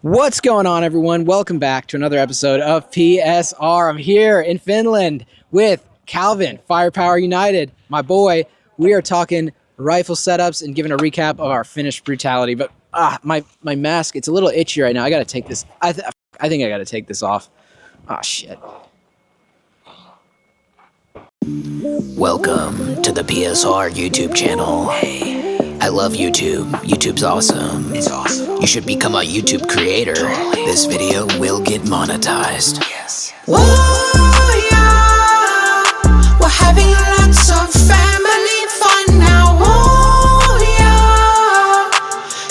What's going on, everyone? Welcome back to another episode of PSR. I'm here in Finland with Calvin, Firepower United, my boy. We are talking rifle setups and giving a recap of our Finnish Brutality. But my mask, it's a little itchy right now. I got to take this. I think I got to take this off. Oh, shit. Welcome to the PSR YouTube channel. I love YouTube. YouTube's awesome. It's awesome. You should become a YouTube creator. Totally. This video will get monetized. Yes. Whoa, yeah. We're having lots of family fun now. Whoa, yeah.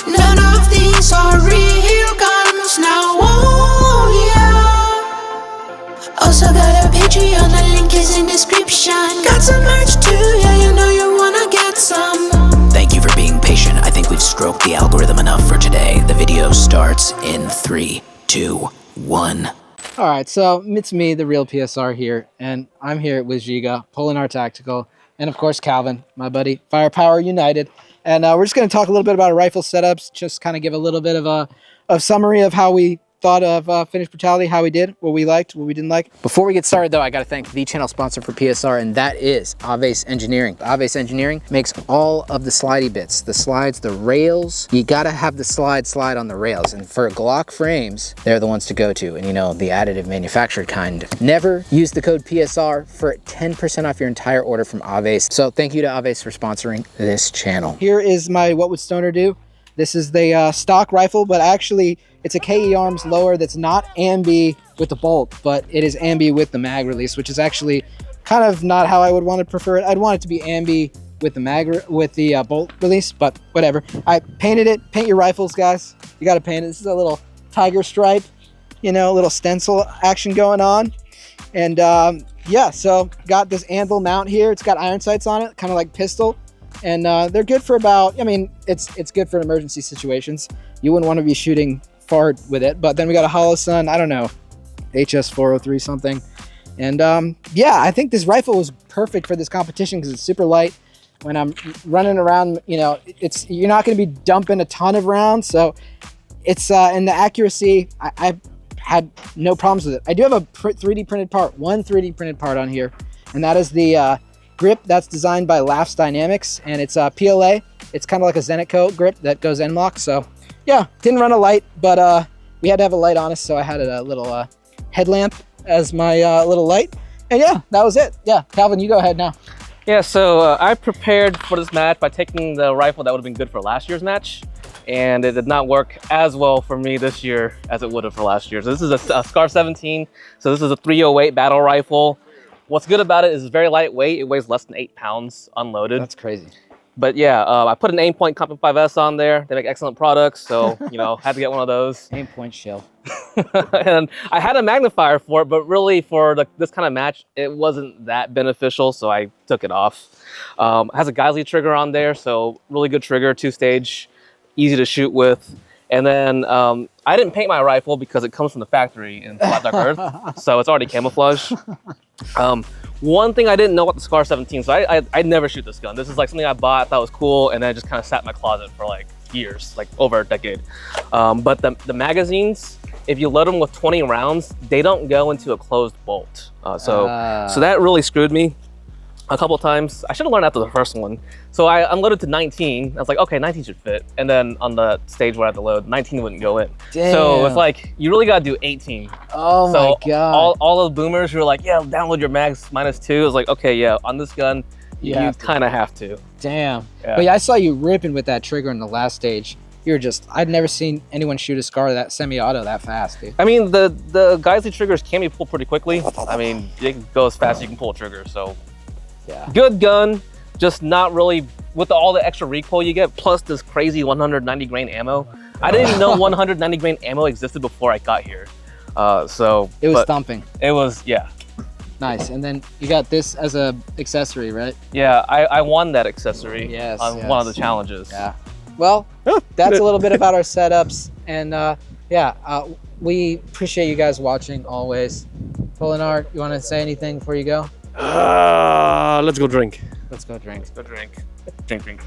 None of these are real guns now. Whoa, yeah. Also got a Patreon, the link is in description. Got some merch too, yeah, you know you wanna get some. Thank you for being patient. I think we've stroked the algorithm enough for today. The video starts in 3, 2, 1. All right, so it's me, the real PSR here, and I'm here with Giga, Polinar Tactical, and of course Calvin, my buddy, Firepower United. And we're just going to talk a little bit about our rifle setups, just kind of give a little bit of a summary of how we thought of Finnish Brutality, how we did, what we liked, what we didn't like. Before we get started though, I got to thank the channel sponsor for PSR, and that is Aves Engineering. Aves Engineering makes all of the slidey bits, the slides, the rails. You got to have the slide on the rails, and for Glock frames, they're the ones to go to, and you know, the additive manufactured kind. Never use the code PSR for 10% off your entire order from Aves. So thank you to Aves for sponsoring this channel. Here is my What Would Stoner Do? This is the stock rifle, but actually it's a KE Arms lower that's not ambi with the bolt, but it is ambi with the mag release, which is actually kind of not how I would want to prefer it. I'd want it to be ambi with the bolt release, but whatever. I painted it. Paint your rifles, guys. You got to paint it. This is a little tiger stripe, you know, a little stencil action going on. And yeah, so got this anvil mount here. It's got iron sights on it, kind of like pistol. And they're good for about, I mean, it's good for emergency situations. You wouldn't want to be shooting far with it. But then we got a Hollow Sun, I don't know, HS 403 something. And yeah, I think this rifle was perfect for this competition because it's super light. When I'm running around, you know, you're not going to be dumping a ton of rounds. So it's, and the accuracy, I had no problems with it. I do have a 3D printed part, one 3D printed part on here. And that is the grip that's designed by Laughs Dynamics, and it's PLA. It's kind of like a Zenitco grip that goes N-lock. So yeah, didn't run a light, but we had to have a light on us, so I had a little headlamp as my little light. And yeah, that was it. Yeah, Calvin, you go ahead now. Yeah, so I prepared for this match by taking the rifle that would have been good for last year's match, and it did not work as well for me this year as it would have for last year. So this is a Scar 17, so this is a 308 battle rifle. What's good about it is it's very lightweight. It weighs less than 8 pounds unloaded. That's crazy. But yeah, I put an Aimpoint Comp 5S on there. They make excellent products, so you know, had to get one of those. Aimpoint shell. And I had a magnifier for it, but really for this kind of match, it wasn't that beneficial, so I took it off. It has a Geisley trigger on there, so really good trigger, 2-stage, easy to shoot with. And then I didn't paint my rifle because it comes from the factory in Flat Dark Earth, so it's already camouflage. One thing I didn't know about the Scar 17, so I'd never shoot this gun. This is like something I bought, thought was cool, and then it just kind of sat in my closet for like years, like over a decade. But the magazines, if you load them with 20 rounds, they don't go into a closed bolt. So that really screwed me a couple times. I should have learned after the first one. So I unloaded to 19. I was like, okay, 19 should fit. And then on the stage where I had to load, 19 wouldn't go in. Damn. So it's like, you really got to do 18. Oh so my God. All those boomers who were like, yeah, download your mags -2. I was like, okay, yeah, on this gun, you kind of have to. Damn. Yeah. But yeah, I saw you ripping with that trigger in the last stage. You're just, I'd never seen anyone shoot a Scar that semi-auto that fast, dude. I mean, the Geisley triggers can be pulled pretty quickly. I mean, it can go as fast as you can pull a trigger, so. Yeah. Good gun, just not really with all the extra recoil you get, plus this crazy 190 grain ammo. I didn't even know 190 grain ammo existed before I got here. So it was thumping. It was, yeah. Nice. And then you got this as a accessory, right? Yeah, I won that accessory on one of the challenges. Yeah. Well, that's a little bit about our setups, and we appreciate you guys watching always. Polinar, you want to say anything before you go? Let's go drink. Let's go drink. Let's go drink. Drink.